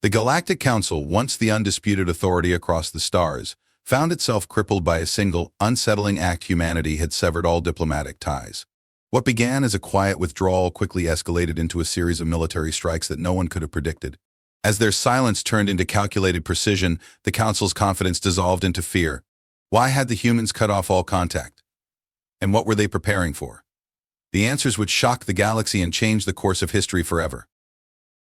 The Galactic Council, once the undisputed authority across the stars, found itself crippled by a single, unsettling act. Humanity had severed all diplomatic ties. What began as a quiet withdrawal quickly escalated into a series of military strikes that no one could have predicted. As their silence turned into calculated precision, the Council's confidence dissolved into fear. Why had the humans cut off all contact? And what were they preparing for? The answers would shock the galaxy and change the course of history forever.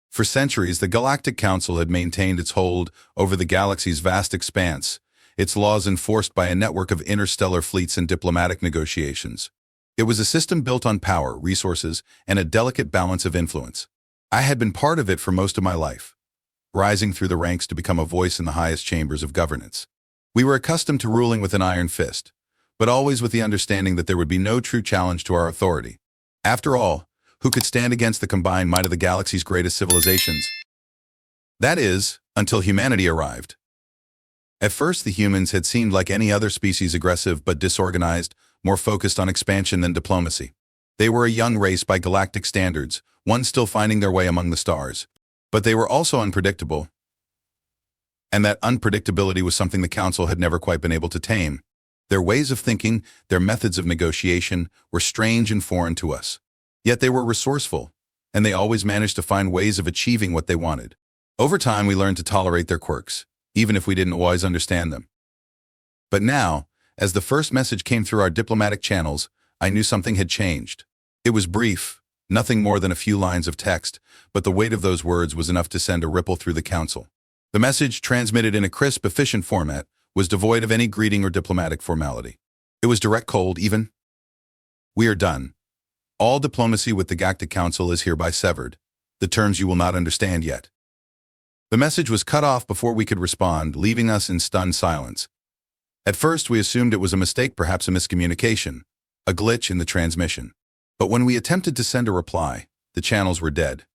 For centuries, the Galactic Council had maintained its hold over the galaxy's vast expanse, its laws enforced by a network of interstellar fleets and diplomatic negotiations. It was a system built on power, resources, and a delicate balance of influence. I had been part of it for most of my life, rising through the ranks to become a voice in the highest chambers of governance. We were accustomed to ruling with an iron fist, but always with the understanding that there would be no true challenge to our authority. After all, who could stand against the combined might of the galaxy's greatest civilizations? That is, until humanity arrived. At first, the humans had seemed like any other species, aggressive but disorganized, more focused on expansion than diplomacy. They were a young race by galactic standards, one still finding their way among the stars. But they were also unpredictable. And that unpredictability was something the Council had never quite been able to tame. Their ways of thinking, their methods of negotiation, were strange and foreign to us. Yet they were resourceful, and they always managed to find ways of achieving what they wanted. Over time, we learned to tolerate their quirks, even if we didn't always understand them. But now, as the first message came through our diplomatic channels, I knew something had changed. It was brief, nothing more than a few lines of text, but the weight of those words was enough to send a ripple through the Council. The message, transmitted in a crisp, efficient format, was devoid of any greeting or diplomatic formality. It was direct, cold, even. We are done. All diplomacy with the Galactic Council is hereby severed. The terms you will not understand yet. The message was cut off before we could respond, leaving us in stunned silence. At first, we assumed it was a mistake, perhaps a miscommunication, a glitch in the transmission. But when we attempted to send a reply, the channels were dead,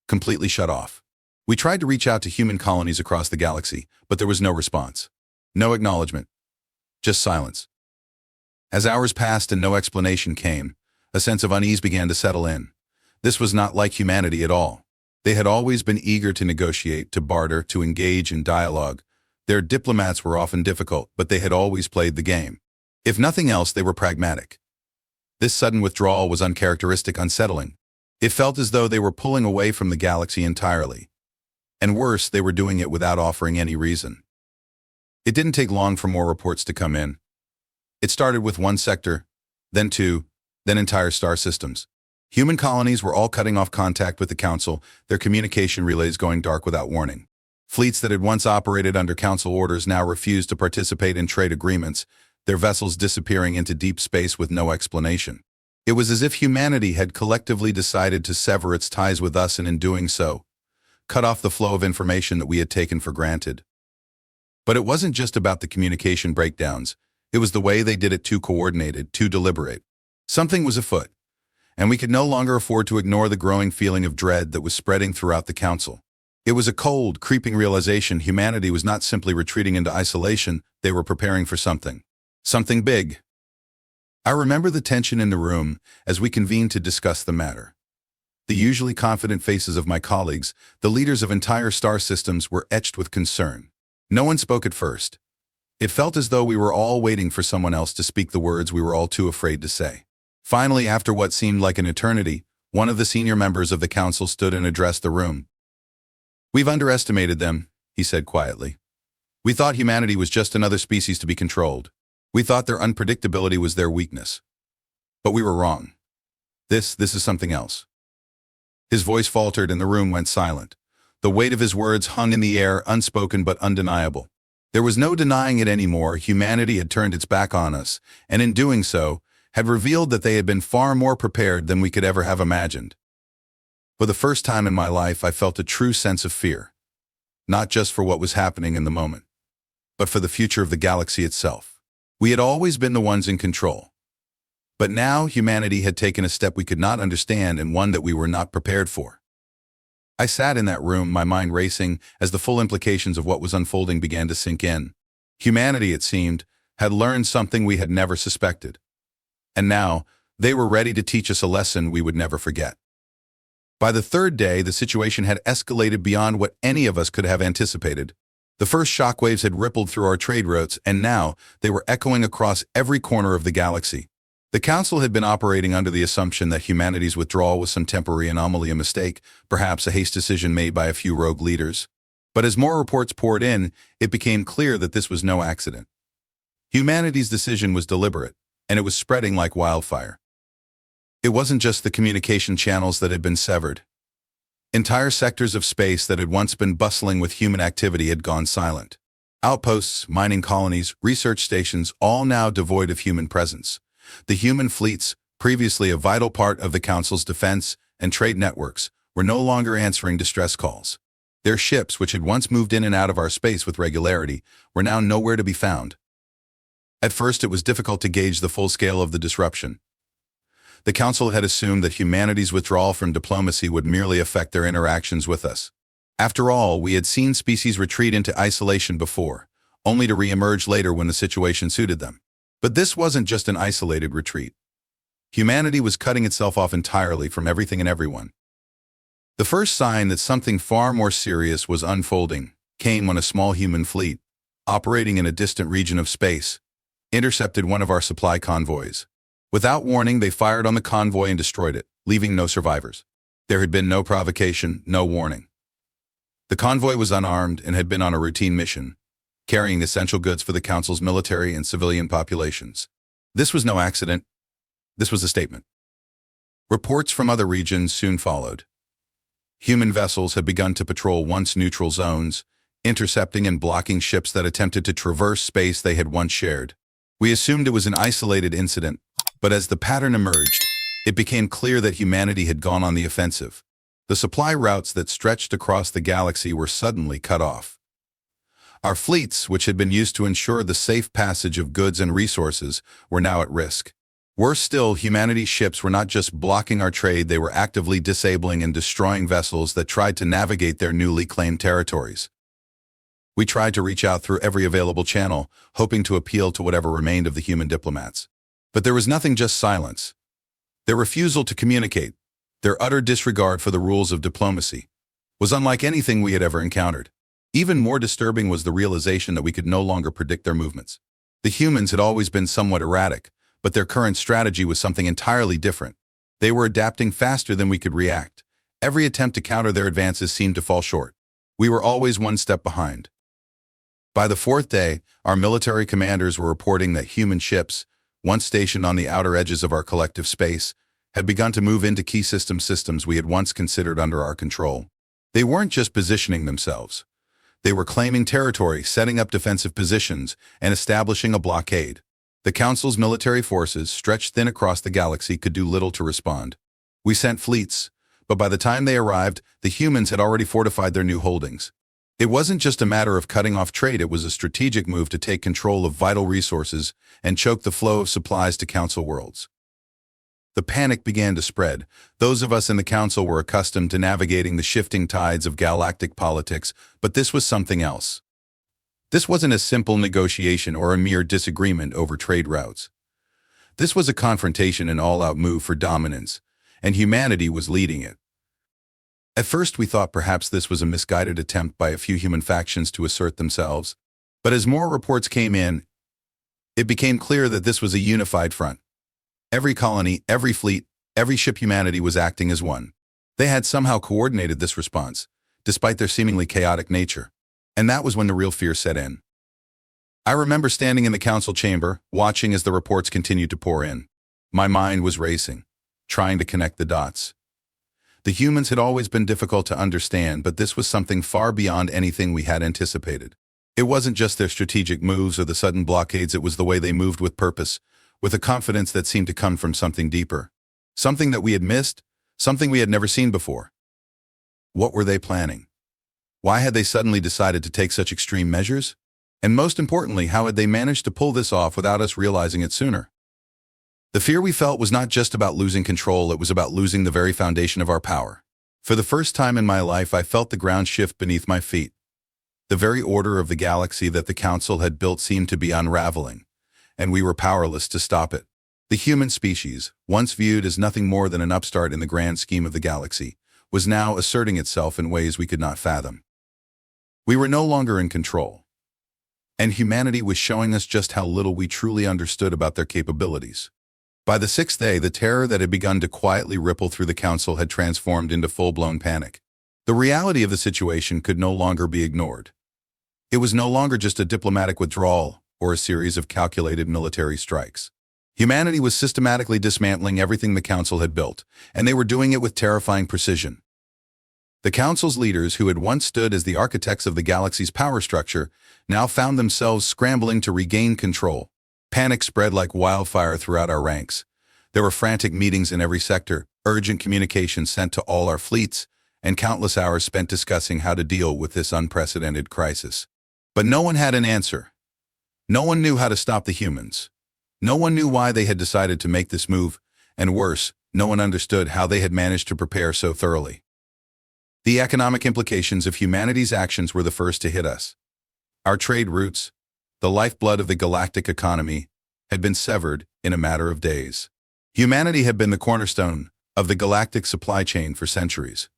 completely shut off. We tried to reach out to human colonies across the galaxy, but there was no response. No acknowledgement. Just silence. As hours passed and no explanation came, a sense of unease began to settle in. This was not like humanity at all. They had always been eager to negotiate, to barter, to engage in dialogue. Their diplomats were often difficult, but they had always played the game. If nothing else, they were pragmatic. This sudden withdrawal was uncharacteristic, unsettling. It felt as though they were pulling away from the galaxy entirely. And worse, they were doing it without offering any reason. It didn't take long for more reports to come in. It started with one sector, then two, then entire star systems. Human colonies were all cutting off contact with the Council, their communication relays going dark without warning. Fleets that had once operated under Council orders now refused to participate in trade agreements, their vessels disappearing into deep space with no explanation. It was as if humanity had collectively decided to sever its ties with us, and in doing so, cut off the flow of information that we had taken for granted. But it wasn't just about the communication breakdowns. It was the way they did it, too coordinated, too deliberate. Something was afoot, and we could no longer afford to ignore the growing feeling of dread that was spreading throughout the Council. It was a cold, creeping realization humanity was not simply retreating into isolation, they were preparing for something. Something big. I remember the tension in the room as we convened to discuss the matter. The usually confident faces of my colleagues, the leaders of entire star systems, were etched with concern. No one spoke at first. It felt as though we were all waiting for someone else to speak the words we were all too afraid to say. Finally, after what seemed like an eternity, one of the senior members of the Council stood and addressed the room. "We've underestimated them," he said quietly. "We thought humanity was just another species to be controlled. We thought their unpredictability was their weakness. But we were wrong. This is something else." His voice faltered and the room went silent. The weight of his words hung in the air, unspoken but undeniable. There was no denying it anymore. Humanity had turned its back on us, and in doing so, had revealed that they had been far more prepared than we could ever have imagined. For the first time in my life, I felt a true sense of fear. Not just for what was happening in the moment, but for the future of the galaxy itself. We had always been the ones in control. But now humanity had taken a step we could not understand, and one that we were not prepared for. I sat in that room, my mind racing, as the full implications of what was unfolding began to sink in. Humanity, it seemed, had learned something we had never suspected. And now, they were ready to teach us a lesson we would never forget. By the third day, the situation had escalated beyond what any of us could have anticipated. The first shockwaves had rippled through our trade routes, and now they were echoing across every corner of the galaxy. The Council had been operating under the assumption that humanity's withdrawal was some temporary anomaly, a mistake, perhaps a hasty decision made by a few rogue leaders. But as more reports poured in, it became clear that this was no accident. Humanity's decision was deliberate, and it was spreading like wildfire. It wasn't just the communication channels that had been severed. Entire sectors of space that had once been bustling with human activity had gone silent. Outposts, mining colonies, research stations, all now devoid of human presence. The human fleets, previously a vital part of the Council's defense and trade networks, were no longer answering distress calls. Their ships, which had once moved in and out of our space with regularity, were now nowhere to be found. At first, it was difficult to gauge the full scale of the disruption. The Council had assumed that humanity's withdrawal from diplomacy would merely affect their interactions with us. After all, we had seen species retreat into isolation before, only to re-emerge later when the situation suited them. But this wasn't just an isolated retreat. Humanity was cutting itself off entirely from everything and everyone. The first sign that something far more serious was unfolding came when a small human fleet, operating in a distant region of space, intercepted one of our supply convoys. Without warning, they fired on the convoy and destroyed it, leaving no survivors. There had been no provocation, no warning. The convoy was unarmed and had been on a routine mission, carrying essential goods for the Council's military and civilian populations. This was no accident. This was a statement. Reports from other regions soon followed. Human vessels had begun to patrol once neutral zones, intercepting and blocking ships that attempted to traverse space they had once shared. We assumed it was an isolated incident, but as the pattern emerged, it became clear that humanity had gone on the offensive. The supply routes that stretched across the galaxy were suddenly cut off. Our fleets, which had been used to ensure the safe passage of goods and resources, were now at risk. Worse still, humanity's ships were not just blocking our trade, they were actively disabling and destroying vessels that tried to navigate their newly claimed territories. We tried to reach out through every available channel, hoping to appeal to whatever remained of the human diplomats. But there was nothing just silence. Their refusal to communicate, their utter disregard for the rules of diplomacy, was unlike anything we had ever encountered. Even more disturbing was the realization that we could no longer predict their movements. The humans had always been somewhat erratic, but their current strategy was something entirely different. They were adapting faster than we could react. Every attempt to counter their advances seemed to fall short. We were always one step behind. By the fourth day, our military commanders were reporting that human ships, once stationed on the outer edges of our collective space, had begun to move into key systems we had once considered under our control. They weren't just positioning themselves. They were claiming territory, setting up defensive positions, and establishing a blockade. The Council's military forces, stretched thin across the galaxy, could do little to respond. We sent fleets, but by the time they arrived, the humans had already fortified their new holdings. It wasn't just a matter of cutting off trade, it was a strategic move to take control of vital resources and choke the flow of supplies to Council worlds. The panic began to spread. Those of us in the Council were accustomed to navigating the shifting tides of galactic politics, but this was something else. This wasn't a simple negotiation or a mere disagreement over trade routes. This was a confrontation, an all-out move for dominance, and humanity was leading it. At first, we thought perhaps this was a misguided attempt by a few human factions to assert themselves, but as more reports came in, it became clear that this was a unified front. Every colony, every fleet, every ship, humanity was acting as one. They had somehow coordinated this response, despite their seemingly chaotic nature. And that was when the real fear set in. I remember standing in the Council chamber, watching as the reports continued to pour in. My mind was racing, trying to connect the dots. The humans had always been difficult to understand, but this was something far beyond anything we had anticipated. It wasn't just their strategic moves or the sudden blockades, it was the way they moved with purpose, with a confidence that seemed to come from something deeper. Something that we had missed, something we had never seen before. What were they planning? Why had they suddenly decided to take such extreme measures? And most importantly, how had they managed to pull this off without us realizing it sooner? The fear we felt was not just about losing control, it was about losing the very foundation of our power. For the first time in my life, I felt the ground shift beneath my feet. The very order of the galaxy that the Council had built seemed to be unraveling, and we were powerless to stop it. The human species, once viewed as nothing more than an upstart in the grand scheme of the galaxy, was now asserting itself in ways we could not fathom. We were no longer in control, and humanity was showing us just how little we truly understood about their capabilities. By the sixth day, the terror that had begun to quietly ripple through the council had transformed into full-blown panic. The reality of the situation could no longer be ignored. It was no longer just a diplomatic withdrawal or a series of calculated military strikes. Humanity was systematically dismantling everything the council had built, and they were doing it with terrifying precision. The council's leaders, who had once stood as the architects of the galaxy's power structure, now found themselves scrambling to regain control. Panic spread like wildfire throughout our ranks. There were frantic meetings in every sector, urgent communications sent to all our fleets, and countless hours spent discussing how to deal with this unprecedented crisis. But no one had an answer. No one knew how to stop the humans. No one knew why they had decided to make this move, and worse, no one understood how they had managed to prepare so thoroughly. The economic implications of humanity's actions were the first to hit us. Our trade routes, the lifeblood of the galactic economy, had been severed in a matter of days. Humanity had been the cornerstone of the galactic supply chain for centuries.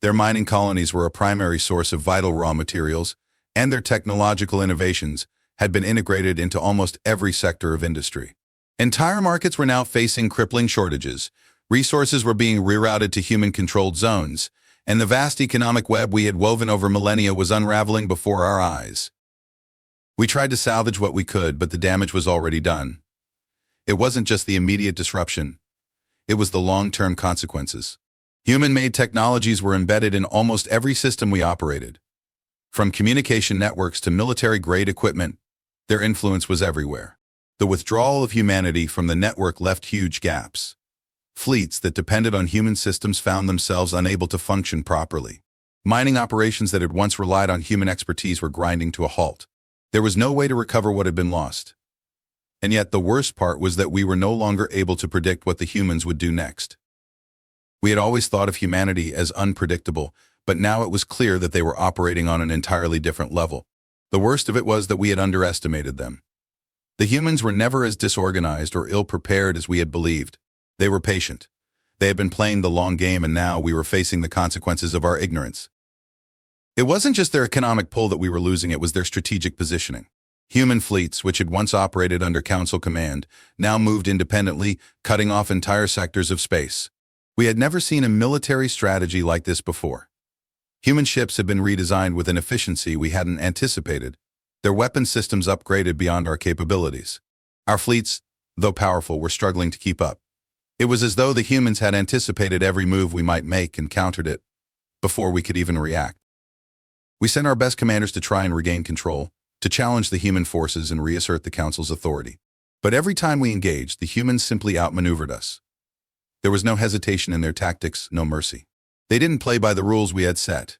Their mining colonies were a primary source of vital raw materials, and their technological innovations had been integrated into almost every sector of industry. Entire markets were now facing crippling shortages, resources were being rerouted to human-controlled zones, and the vast economic web we had woven over millennia was unraveling before our eyes. We tried to salvage what we could, but the damage was already done. It wasn't just the immediate disruption, it was the long-term consequences. Human-made technologies were embedded in almost every system we operated. From communication networks to military-grade equipment, their influence was everywhere. The withdrawal of humanity from the network left huge gaps. Fleets that depended on human systems found themselves unable to function properly. Mining operations that had once relied on human expertise were grinding to a halt. There was no way to recover what had been lost. And yet the worst part was that we were no longer able to predict what the humans would do next. We had always thought of humanity as unpredictable, but now it was clear that they were operating on an entirely different level. The worst of it was that we had underestimated them. The humans were never as disorganized or ill-prepared as we had believed. They were patient. They had been playing the long game, and now we were facing the consequences of our ignorance. It wasn't just their economic pull that we were losing, it was their strategic positioning. Human fleets, which had once operated under Council command, now moved independently, cutting off entire sectors of space. We had never seen a military strategy like this before. Human ships had been redesigned with an efficiency we hadn't anticipated, their weapon systems upgraded beyond our capabilities. Our fleets, though powerful, were struggling to keep up. It was as though the humans had anticipated every move we might make and countered it before we could even react. We sent our best commanders to try and regain control, to challenge the human forces and reassert the Council's authority. But every time we engaged, the humans simply outmaneuvered us. There was no hesitation in their tactics, no mercy. They didn't play by the rules we had set.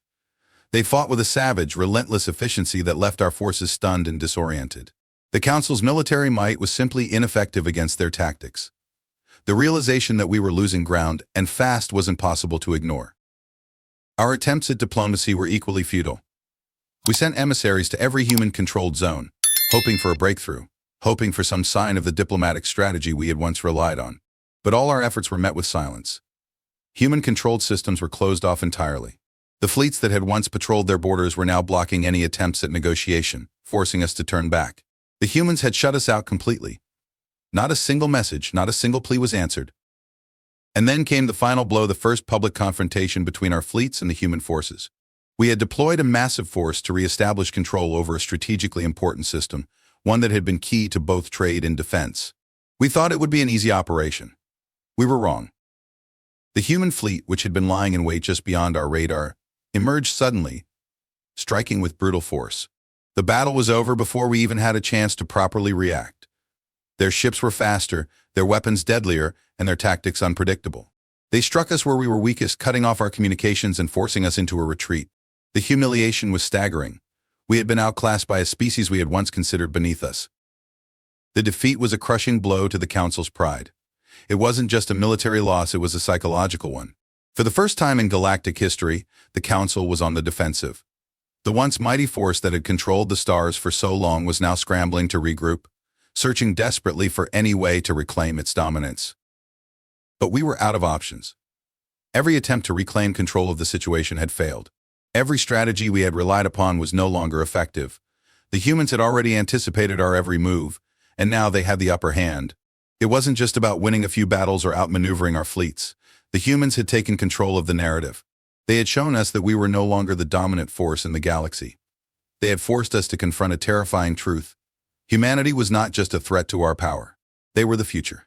They fought with a savage, relentless efficiency that left our forces stunned and disoriented. The Council's military might was simply ineffective against their tactics. The realization that we were losing ground, and fast, was impossible to ignore. Our attempts at diplomacy were equally futile. We sent emissaries to every human-controlled zone, hoping for a breakthrough, hoping for some sign of the diplomatic strategy we had once relied on. But all our efforts were met with silence. Human-controlled systems were closed off entirely. The fleets that had once patrolled their borders were now blocking any attempts at negotiation, forcing us to turn back. The humans had shut us out completely. Not a single message, not a single plea was answered. And then came the final blow, the first public confrontation between our fleets and the human forces. We had deployed a massive force to reestablish control over a strategically important system, one that had been key to both trade and defense. We thought it would be an easy operation. We were wrong. The human fleet, which had been lying in wait just beyond our radar, emerged suddenly, striking with brutal force. The battle was over before we even had a chance to properly react. Their ships were faster, their weapons deadlier, and their tactics unpredictable. They struck us where we were weakest, cutting off our communications and forcing us into a retreat. The humiliation was staggering. We had been outclassed by a species we had once considered beneath us. The defeat was a crushing blow to the Council's pride. It wasn't just a military loss, it was a psychological one. For the first time in galactic history, the Council was on the defensive. The once mighty force that had controlled the stars for so long was now scrambling to regroup, searching desperately for any way to reclaim its dominance. But we were out of options. Every attempt to reclaim control of the situation had failed. Every strategy we had relied upon was no longer effective. The humans had already anticipated our every move, and now they had the upper hand. It wasn't just about winning a few battles or outmaneuvering our fleets. The humans had taken control of the narrative. They had shown us that we were no longer the dominant force in the galaxy. They had forced us to confront a terrifying truth. Humanity was not just a threat to our power. They were the future.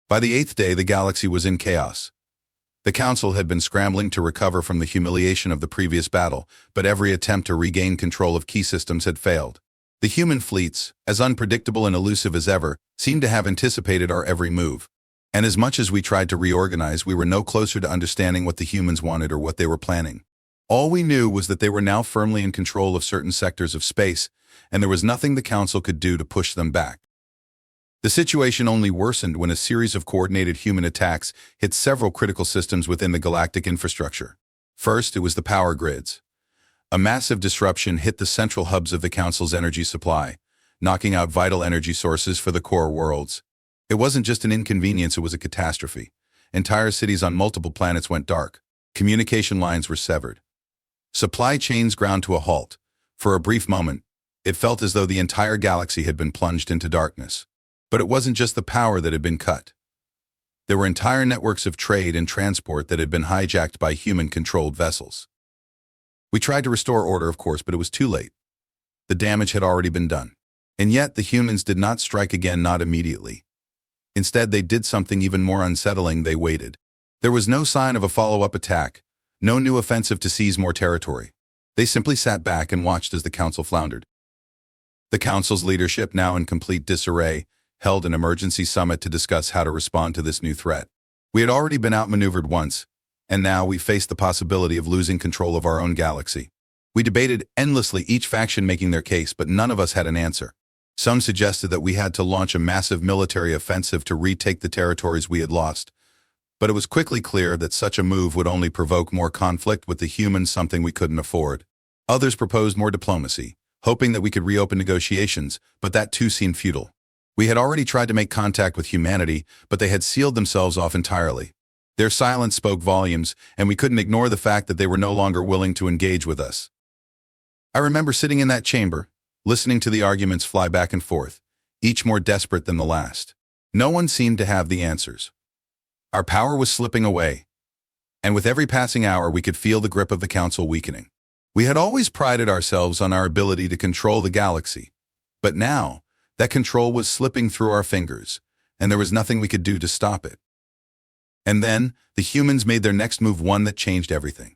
By the 8th day, the galaxy was in chaos. The Council had been scrambling to recover from the humiliation of the previous battle, but every attempt to regain control of key systems had failed. The human fleets, as unpredictable and elusive as ever, seemed to have anticipated our every move. And as much as we tried to reorganize, we were no closer to understanding what the humans wanted or what they were planning. All we knew was that they were now firmly in control of certain sectors of space, and there was nothing the Council could do to push them back. The situation only worsened when a series of coordinated human attacks hit several critical systems within the galactic infrastructure. First, it was the power grids. A massive disruption hit the central hubs of the Council's energy supply, knocking out vital energy sources for the core worlds. It wasn't just an inconvenience, it was a catastrophe. Entire cities on multiple planets went dark. Communication lines were severed. Supply chains ground to a halt. For a brief moment, it felt as though the entire galaxy had been plunged into darkness. But it wasn't just the power that had been cut. There were entire networks of trade and transport that had been hijacked by human-controlled vessels. We tried to restore order, of course, but it was too late. The damage had already been done. And yet, the humans did not strike again, not immediately. Instead, they did something even more unsettling. They waited. There was no sign of a follow-up attack, no new offensive to seize more territory. They simply sat back and watched as the Council floundered. The Council's leadership, now in complete disarray, held an emergency summit to discuss how to respond to this new threat. We had already been outmaneuvered once, and now we faced the possibility of losing control of our own galaxy. We debated endlessly, each faction making their case, but none of us had an answer. Some suggested that we had to launch a massive military offensive to retake the territories we had lost, but it was quickly clear that such a move would only provoke more conflict with the humans, something we couldn't afford. Others proposed more diplomacy, hoping that we could reopen negotiations, but that too seemed futile. We had already tried to make contact with humanity, but they had sealed themselves off entirely. Their silence spoke volumes, and we couldn't ignore the fact that they were no longer willing to engage with us. I remember sitting in that chamber, listening to the arguments fly back and forth, each more desperate than the last. No one seemed to have the answers. Our power was slipping away, and with every passing hour we could feel the grip of the Council weakening. We had always prided ourselves on our ability to control the galaxy, but now, that control was slipping through our fingers, and there was nothing we could do to stop it. And then, the humans made their next move, one that changed everything.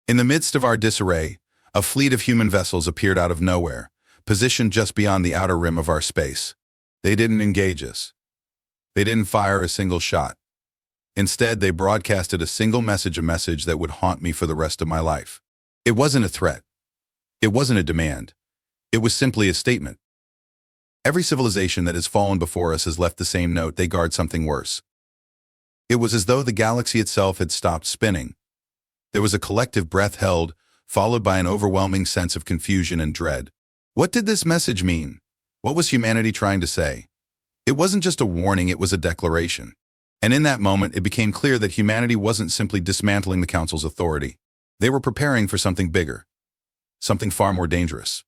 In the midst of our disarray, a fleet of human vessels appeared out of nowhere, positioned just beyond the outer rim of our space. They didn't engage us. They didn't fire a single shot. Instead, they broadcasted a single message, a message that would haunt me for the rest of my life. It wasn't a threat. It wasn't a demand. It was simply a statement. Every civilization that has fallen before us has left the same note. They guard something worse. It was as though the galaxy itself had stopped spinning. There was a collective breath held, followed by an overwhelming sense of confusion and dread. What did this message mean? What was humanity trying to say? It wasn't just a warning, it was a declaration. And in that moment, it became clear that humanity wasn't simply dismantling the Council's authority. They were preparing for something bigger, something far more dangerous.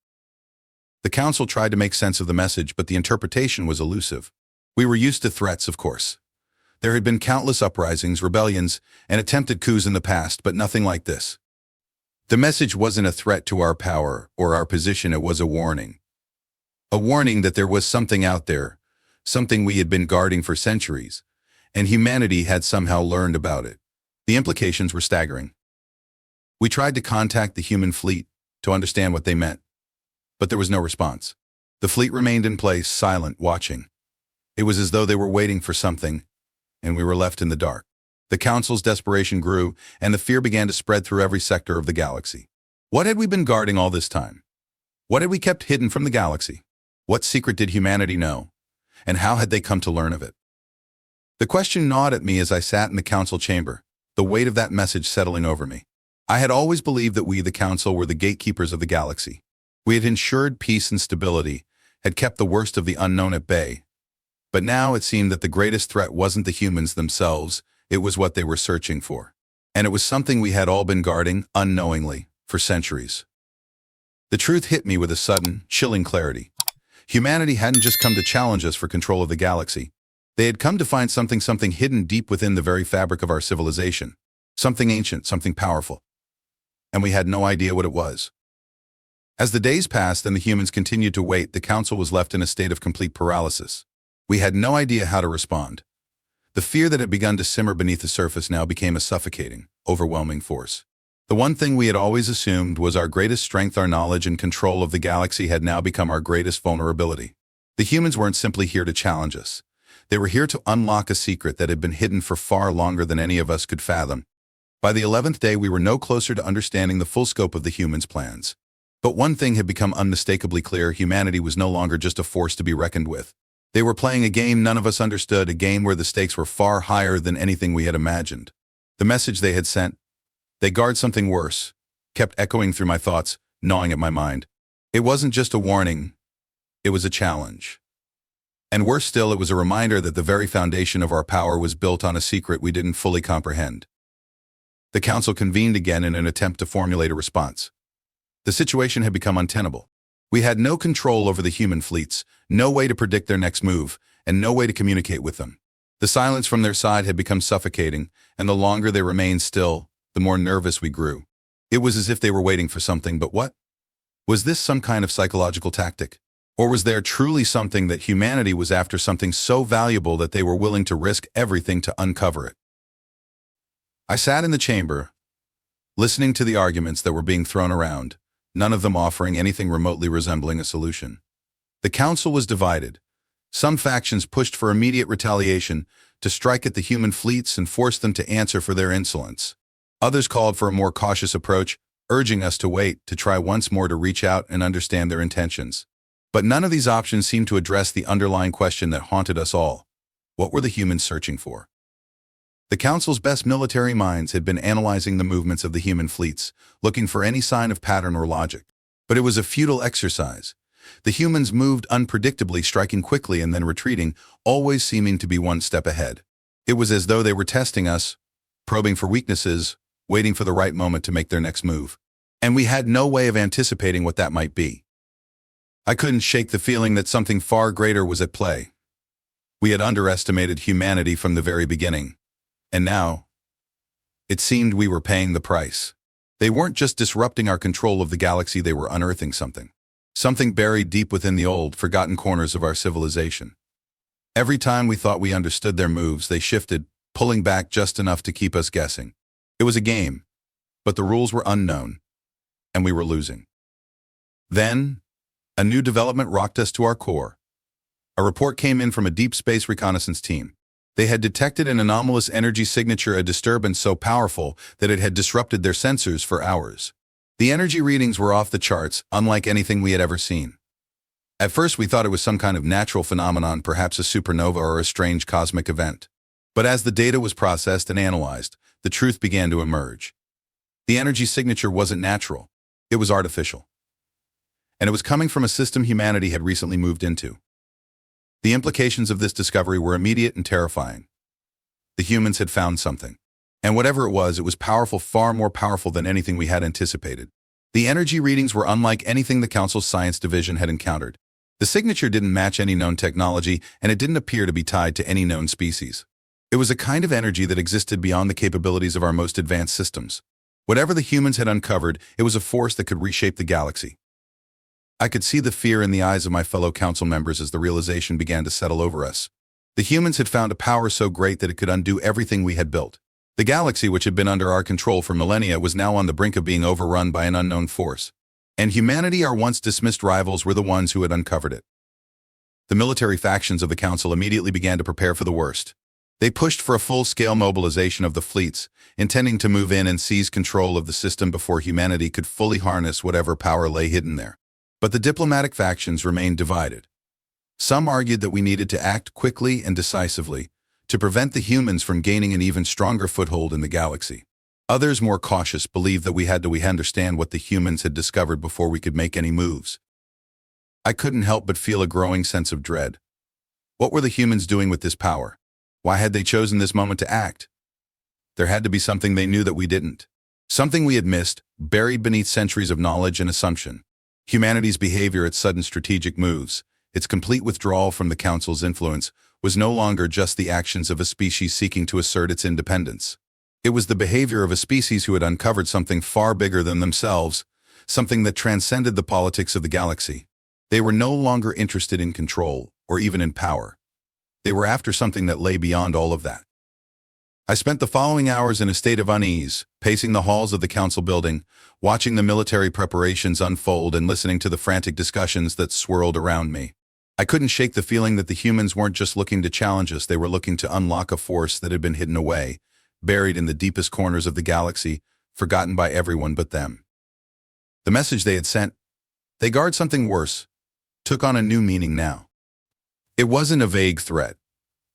The Council tried to make sense of the message, but the interpretation was elusive. We were used to threats, of course. There had been countless uprisings, rebellions, and attempted coups in the past, but nothing like this. The message wasn't a threat to our power or our position, it was a warning. A warning that there was something out there, something we had been guarding for centuries, and humanity had somehow learned about it. The implications were staggering. We tried to contact the human fleet to understand what they meant, but there was no response. The fleet remained in place, silent, watching. It was as though they were waiting for something, and we were left in the dark. The Council's desperation grew, and the fear began to spread through every sector of the galaxy. What had we been guarding all this time? What had we kept hidden from the galaxy? What secret did humanity know? And how had they come to learn of it? The question gnawed at me as I sat in the Council chamber, the weight of that message settling over me. I had always believed that we, the Council, were the gatekeepers of the galaxy. We had ensured peace and stability, had kept the worst of the unknown at bay. But now it seemed that the greatest threat wasn't the humans themselves, It was what they were searching for. And it was something we had all been guarding, unknowingly, for centuries. The truth hit me with a sudden, chilling clarity. Humanity hadn't just come to challenge us for control of the galaxy. They had come to find something hidden deep within the very fabric of our civilization. Something ancient, something powerful. And we had no idea what it was. As the days passed and the humans continued to wait, the Council was left in a state of complete paralysis. We had no idea how to respond. The fear that had begun to simmer beneath the surface now became a suffocating, overwhelming force. The one thing we had always assumed was our greatest strength, our knowledge and control of the galaxy, had now become our greatest vulnerability. The humans weren't simply here to challenge us. They were here to unlock a secret that had been hidden for far longer than any of us could fathom. By the 11th day, we were no closer to understanding the full scope of the humans' plans. But one thing had become unmistakably clear: humanity was no longer just a force to be reckoned with. They were playing a game none of us understood, a game where the stakes were far higher than anything we had imagined. The message they had sent, "They guard something worse," kept echoing through my thoughts, gnawing at my mind. It wasn't just a warning, it was a challenge. And worse still, it was a reminder that the very foundation of our power was built on a secret we didn't fully comprehend. The Council convened again in an attempt to formulate a response. The situation had become untenable. We had no control over the human fleets, no way to predict their next move, and no way to communicate with them. The silence from their side had become suffocating, and the longer they remained still, the more nervous we grew. It was as if they were waiting for something, but what? Was this some kind of psychological tactic? Or was there truly something that humanity was after, something so valuable that they were willing to risk everything to uncover it? I sat in the chamber, listening to the arguments that were being thrown around, none of them offering anything remotely resembling a solution. The Council was divided. Some factions pushed for immediate retaliation, to strike at the human fleets and force them to answer for their insolence. Others called for a more cautious approach, urging us to wait, to try once more to reach out and understand their intentions. But none of these options seemed to address the underlying question that haunted us all. What were the humans searching for? The Council's best military minds had been analyzing the movements of the human fleets, looking for any sign of pattern or logic. But it was a futile exercise. The humans moved unpredictably, striking quickly and then retreating, always seeming to be one step ahead. It was as though they were testing us, probing for weaknesses, waiting for the right moment to make their next move. And we had no way of anticipating what that might be. I couldn't shake the feeling that something far greater was at play. We had underestimated humanity from the very beginning. And now, it seemed we were paying the price. They weren't just disrupting our control of the galaxy, they were unearthing something buried deep within the old, forgotten corners of our civilization. Every time we thought we understood their moves, they shifted, pulling back just enough to keep us guessing. It was a game, but the rules were unknown, and we were losing. Then, a new development rocked us to our core. A report came in from a deep space reconnaissance team. They had detected an anomalous energy signature, a disturbance so powerful that it had disrupted their sensors for hours. The energy readings were off the charts, unlike anything we had ever seen. At first we thought it was some kind of natural phenomenon, perhaps a supernova or a strange cosmic event. But as the data was processed and analyzed, the truth began to emerge. The energy signature wasn't natural, it was artificial. And it was coming from a system humanity had recently moved into. The implications of this discovery were immediate and terrifying. The humans had found something. And whatever it was powerful, far more powerful than anything we had anticipated. The energy readings were unlike anything the Council's science division had encountered. The signature didn't match any known technology, and it didn't appear to be tied to any known species. It was a kind of energy that existed beyond the capabilities of our most advanced systems. Whatever the humans had uncovered, it was a force that could reshape the galaxy. I could see the fear in the eyes of my fellow Council members as the realization began to settle over us. The humans had found a power so great that it could undo everything we had built. The galaxy, which had been under our control for millennia, was now on the brink of being overrun by an unknown force. And humanity, our once dismissed rivals, were the ones who had uncovered it. The military factions of the Council immediately began to prepare for the worst. They pushed for a full-scale mobilization of the fleets, intending to move in and seize control of the system before humanity could fully harness whatever power lay hidden there. But the diplomatic factions remained divided. Some argued that we needed to act quickly and decisively to prevent the humans from gaining an even stronger foothold in the galaxy. Others, more cautious, believed that we had to understand what the humans had discovered before we could make any moves. I couldn't help but feel a growing sense of dread. What were the humans doing with this power? Why had they chosen this moment to act? There had to be something they knew that we didn't. Something we had missed, buried beneath centuries of knowledge and assumption. Humanity's behavior at sudden strategic moves, its complete withdrawal from the Council's influence, was no longer just the actions of a species seeking to assert its independence. It was the behavior of a species who had uncovered something far bigger than themselves, something that transcended the politics of the galaxy. They were no longer interested in control, or even in power. They were after something that lay beyond all of that. I spent the following hours in a state of unease, pacing the halls of the council building, watching the military preparations unfold and listening to the frantic discussions that swirled around me. I couldn't shake the feeling that the humans weren't just looking to challenge us, they were looking to unlock a force that had been hidden away, buried in the deepest corners of the galaxy, forgotten by everyone but them. The message they had sent, "They guard something worse," took on a new meaning now. It wasn't a vague threat.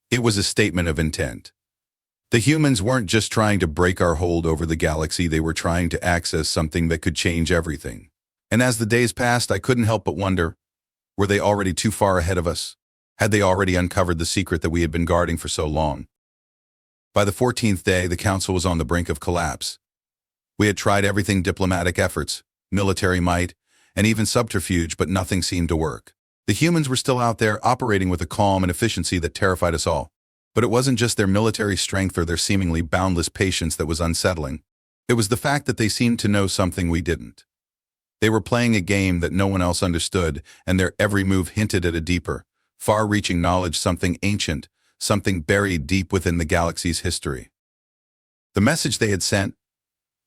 It was a statement of intent. The humans weren't just trying to break our hold over the galaxy, they were trying to access something that could change everything. And as the days passed, I couldn't help but wonder, were they already too far ahead of us? Had they already uncovered the secret that we had been guarding for so long? By the 14th day, the council was on the brink of collapse. We had tried everything: diplomatic efforts, military might, and even subterfuge, but nothing seemed to work. The humans were still out there, operating with a calm and efficiency that terrified us all. But it wasn't just their military strength or their seemingly boundless patience that was unsettling. It was the fact that they seemed to know something we didn't. They were playing a game that no one else understood, and their every move hinted at a deeper, far-reaching knowledge, something ancient, something buried deep within the galaxy's history. The message they had sent,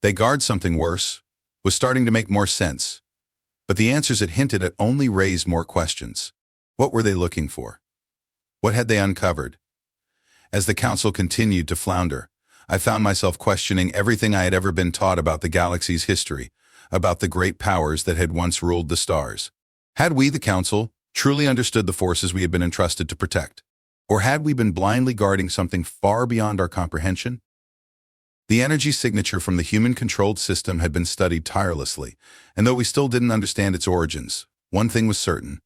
"They guard something worse," was starting to make more sense. But the answers it hinted at only raised more questions. What were they looking for? What had they uncovered? As the council continued to flounder, I found myself questioning everything I had ever been taught about the galaxy's history, about the great powers that had once ruled the stars. Had we, the council, truly understood the forces we had been entrusted to protect? Or had we been blindly guarding something far beyond our comprehension? The energy signature from the human-controlled system had been studied tirelessly, and though we still didn't understand its origins, one thing was certain: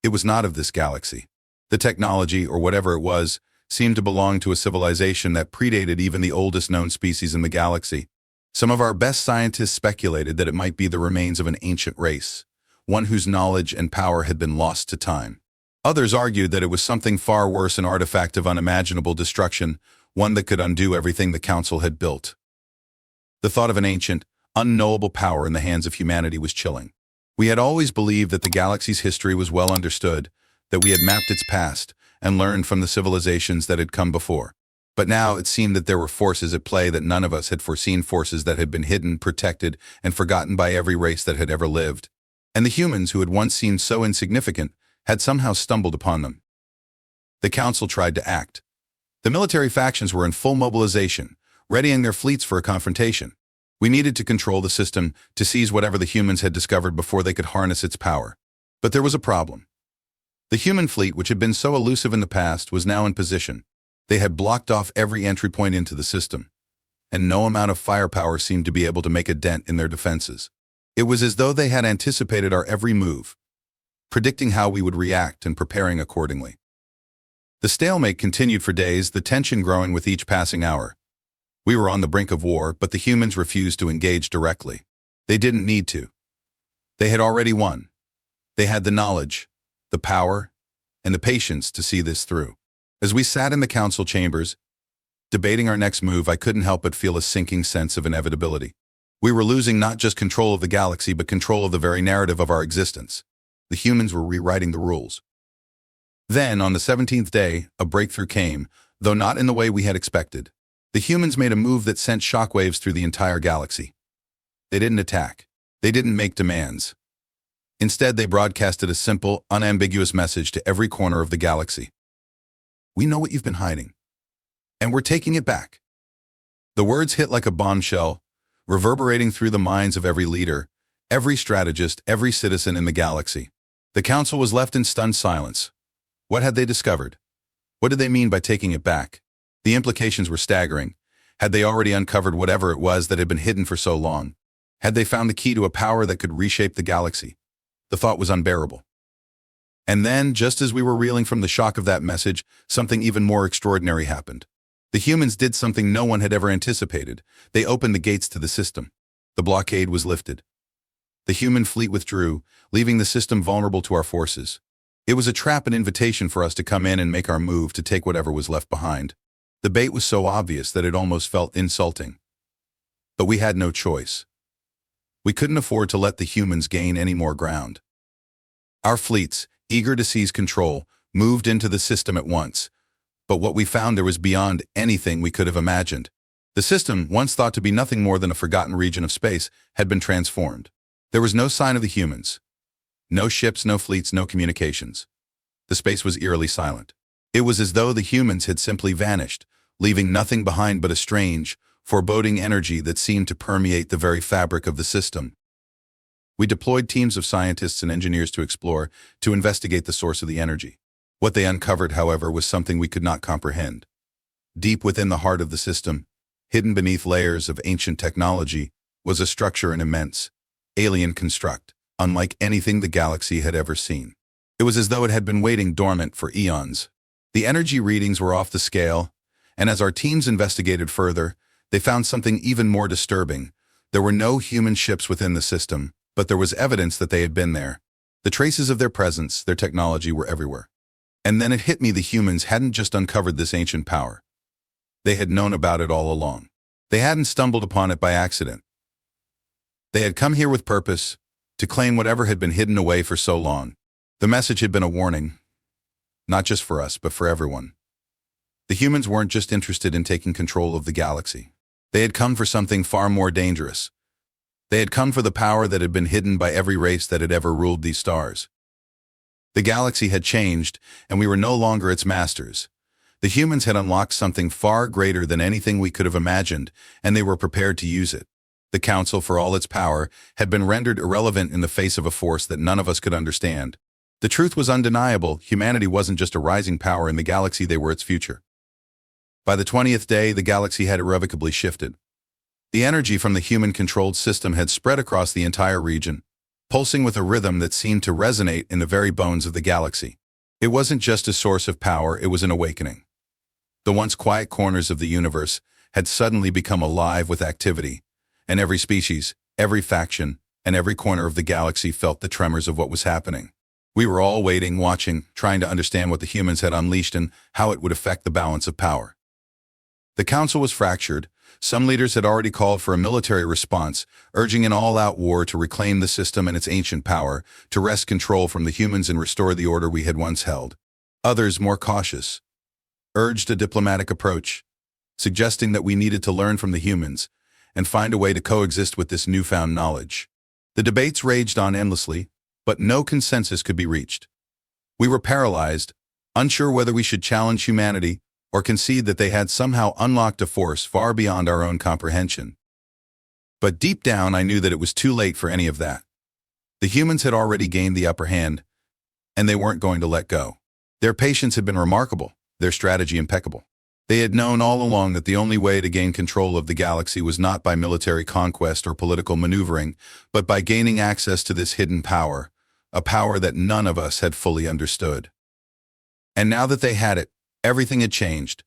it was not of this galaxy. The technology, or whatever it was, seemed to belong to a civilization that predated even the oldest known species in the galaxy. Some of our best scientists speculated that it might be the remains of an ancient race, one whose knowledge and power had been lost to time. Others argued that it was something far worse, an artifact of unimaginable destruction, one that could undo everything the council had built. The thought of an ancient, unknowable power in the hands of humanity was chilling. We had always believed that the galaxy's history was well understood, that we had mapped its past and learned from the civilizations that had come before. But now it seemed that there were forces at play that none of us had foreseen, forces that had been hidden, protected, and forgotten by every race that had ever lived. And the humans who had once seemed so insignificant had somehow stumbled upon them. The council tried to act. The military factions were in full mobilization, readying their fleets for a confrontation. We needed to control the system, to seize whatever the humans had discovered before they could harness its power. But there was a problem. The human fleet, which had been so elusive in the past, was now in position. They had blocked off every entry point into the system, and no amount of firepower seemed to be able to make a dent in their defenses. It was as though they had anticipated our every move, predicting how we would react and preparing accordingly. The stalemate continued for days, the tension growing with each passing hour. We were on the brink of war, but the humans refused to engage directly. They didn't need to. They had already won. They had the knowledge, the power, and the patience to see this through. As we sat in the council chambers, debating our next move, I couldn't help but feel a sinking sense of inevitability. We were losing not just control of the galaxy, but control of the very narrative of our existence. The humans were rewriting the rules. Then, on the 17th day, a breakthrough came, though not in the way we had expected. The humans made a move that sent shockwaves through the entire galaxy. They didn't attack. They didn't make demands. Instead, they broadcasted a simple, unambiguous message to every corner of the galaxy. "We know what you've been hiding, and we're taking it back." The words hit like a bombshell, reverberating through the minds of every leader, every strategist, every citizen in the galaxy. The council was left in stunned silence. What had they discovered? What did they mean by taking it back? The implications were staggering. Had they already uncovered whatever it was that had been hidden for so long? Had they found the key to a power that could reshape the galaxy? The thought was unbearable. And then, just as we were reeling from the shock of that message, something even more extraordinary happened. The humans did something no one had ever anticipated. They opened the gates to the system. The blockade was lifted. The human fleet withdrew, leaving the system vulnerable to our forces. It was a trap, an invitation for us to come in and make our move to take whatever was left behind. The bait was so obvious that it almost felt insulting. But we had no choice. We couldn't afford to let the humans gain any more ground. Our fleets, eager to seize control, moved into the system at once. But what we found there was beyond anything we could have imagined. The system, once thought to be nothing more than a forgotten region of space, had been transformed. There was no sign of the humans. No ships, no fleets, no communications. The space was eerily silent. It was as though the humans had simply vanished, leaving nothing behind but a strange, foreboding energy that seemed to permeate the very fabric of the system. We deployed teams of scientists and engineers to explore, to investigate the source of the energy. What they uncovered, however, was something we could not comprehend. Deep within the heart of the system, hidden beneath layers of ancient technology, was a structure, an immense, alien construct, unlike anything the galaxy had ever seen. It was as though it had been waiting dormant for eons. The energy readings were off the scale, and as our teams investigated further, they found something even more disturbing. There were no human ships within the system, but there was evidence that they had been there. The traces of their presence, their technology, were everywhere. And then it hit me, the humans hadn't just uncovered this ancient power. They had known about it all along. They hadn't stumbled upon it by accident. They had come here with purpose, to claim whatever had been hidden away for so long. The message had been a warning, not just for us, but for everyone. The humans weren't just interested in taking control of the galaxy. They had come for something far more dangerous. They had come for the power that had been hidden by every race that had ever ruled these stars. The galaxy had changed, and we were no longer its masters. The humans had unlocked something far greater than anything we could have imagined, and they were prepared to use it. The Council, for all its power, had been rendered irrelevant in the face of a force that none of us could understand. The truth was undeniable. Humanity wasn't just a rising power in the galaxy, they were its future. By the 20th day, the galaxy had irrevocably shifted. The energy from the human-controlled system had spread across the entire region, pulsing with a rhythm that seemed to resonate in the very bones of the galaxy. It wasn't just a source of power, it was an awakening. The once quiet corners of the universe had suddenly become alive with activity, and every species, every faction, and every corner of the galaxy felt the tremors of what was happening. We were all waiting, watching, trying to understand what the humans had unleashed and how it would affect the balance of power. The Council was fractured. Some leaders had already called for a military response, urging an all-out war to reclaim the system and its ancient power, to wrest control from the humans and restore the order we had once held. Others, more cautious, urged a diplomatic approach, suggesting that we needed to learn from the humans and find a way to coexist with this newfound knowledge. The debates raged on endlessly, but no consensus could be reached. We were paralyzed, unsure whether we should challenge humanity or concede that they had somehow unlocked a force far beyond our own comprehension. But deep down, I knew that it was too late for any of that. The humans had already gained the upper hand, and they weren't going to let go. Their patience had been remarkable, their strategy impeccable. They had known all along that the only way to gain control of the galaxy was not by military conquest or political maneuvering, but by gaining access to this hidden power, a power that none of us had fully understood. And now that they had it, everything had changed.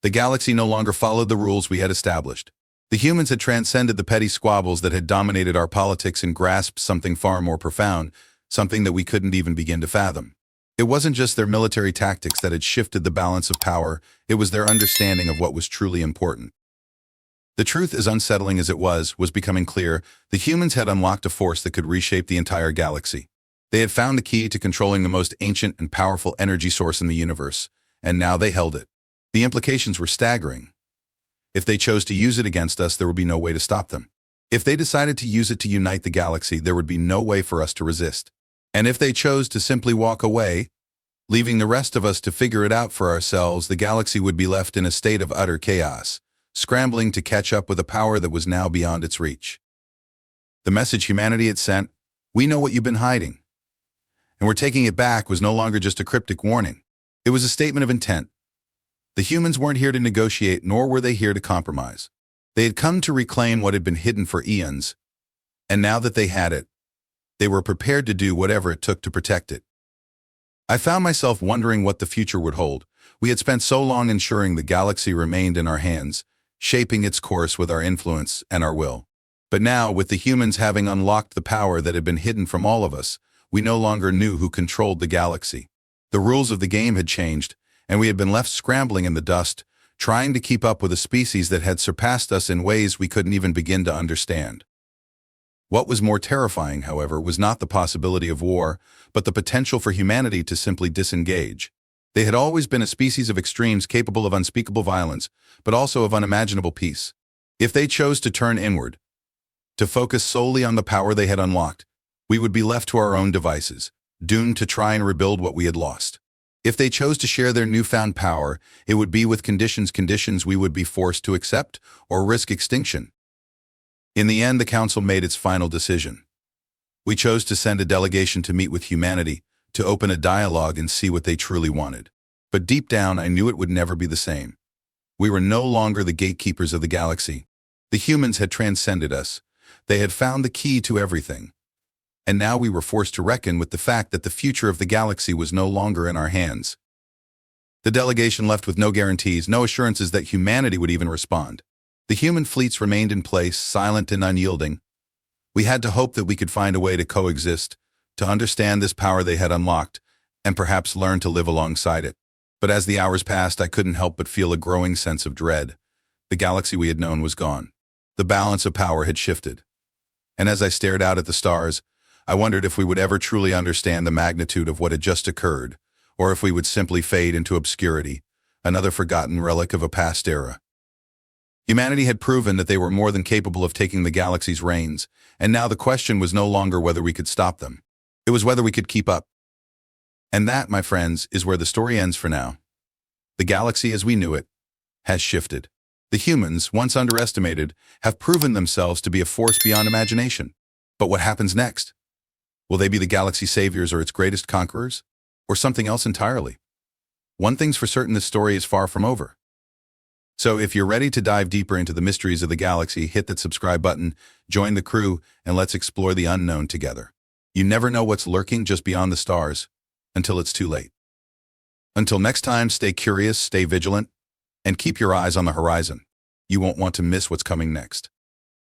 The galaxy no longer followed the rules we had established. The humans had transcended the petty squabbles that had dominated our politics and grasped something far more profound, something that we couldn't even begin to fathom. It wasn't just their military tactics that had shifted the balance of power, it was their understanding of what was truly important. The truth, as unsettling as it was becoming clear. The humans had unlocked a force that could reshape the entire galaxy. They had found the key to controlling the most ancient and powerful energy source in the universe, and now they held it. The implications were staggering. If they chose to use it against us, there would be no way to stop them. If they decided to use it to unite the galaxy, there would be no way for us to resist. And if they chose to simply walk away, leaving the rest of us to figure it out for ourselves, the galaxy would be left in a state of utter chaos, scrambling to catch up with a power that was now beyond its reach. The message humanity had sent, "We know what you've been hiding, and we're taking it back," was no longer just a cryptic warning. It was a statement of intent. The humans weren't here to negotiate, nor were they here to compromise. They had come to reclaim what had been hidden for eons, and now that they had it, they were prepared to do whatever it took to protect it. I found myself wondering what the future would hold. We had spent so long ensuring the galaxy remained in our hands, shaping its course with our influence and our will. But now, with the humans having unlocked the power that had been hidden from all of us, we no longer knew who controlled the galaxy. The rules of the game had changed, and we had been left scrambling in the dust, trying to keep up with a species that had surpassed us in ways we couldn't even begin to understand. What was more terrifying, however, was not the possibility of war, but the potential for humanity to simply disengage. They had always been a species of extremes capable of unspeakable violence, but also of unimaginable peace. If they chose to turn inward, to focus solely on the power they had unlocked, we would be left to our own devices, doomed to try and rebuild what we had lost. If they chose to share their newfound power, it would be with conditions we would be forced to accept or risk extinction. In the end, the Council made its final decision. We chose to send a delegation to meet with humanity, to open a dialogue and see what they truly wanted. But deep down, I knew it would never be the same. We were no longer the gatekeepers of the galaxy. The humans had transcended us. They had found the key to everything. And now we were forced to reckon with the fact that the future of the galaxy was no longer in our hands. The delegation left with no guarantees, no assurances that humanity would even respond. The human fleets remained in place, silent and unyielding. We had to hope that we could find a way to coexist, to understand this power they had unlocked, and perhaps learn to live alongside it. But as the hours passed, I couldn't help but feel a growing sense of dread. The galaxy we had known was gone. The balance of power had shifted. And as I stared out at the stars, I wondered if we would ever truly understand the magnitude of what had just occurred, or if we would simply fade into obscurity, another forgotten relic of a past era. Humanity had proven that they were more than capable of taking the galaxy's reins, and now the question was no longer whether we could stop them. It was whether we could keep up. And that, my friends, is where the story ends for now. The galaxy as we knew it has shifted. The humans, once underestimated, have proven themselves to be a force beyond imagination. But what happens next? Will they be the galaxy's saviors or its greatest conquerors? Or something else entirely? One thing's for certain, this story is far from over. So if you're ready to dive deeper into the mysteries of the galaxy, hit that subscribe button, join the crew, and let's explore the unknown together. You never know what's lurking just beyond the stars, until it's too late. Until next time, stay curious, stay vigilant, and keep your eyes on the horizon. You won't want to miss what's coming next.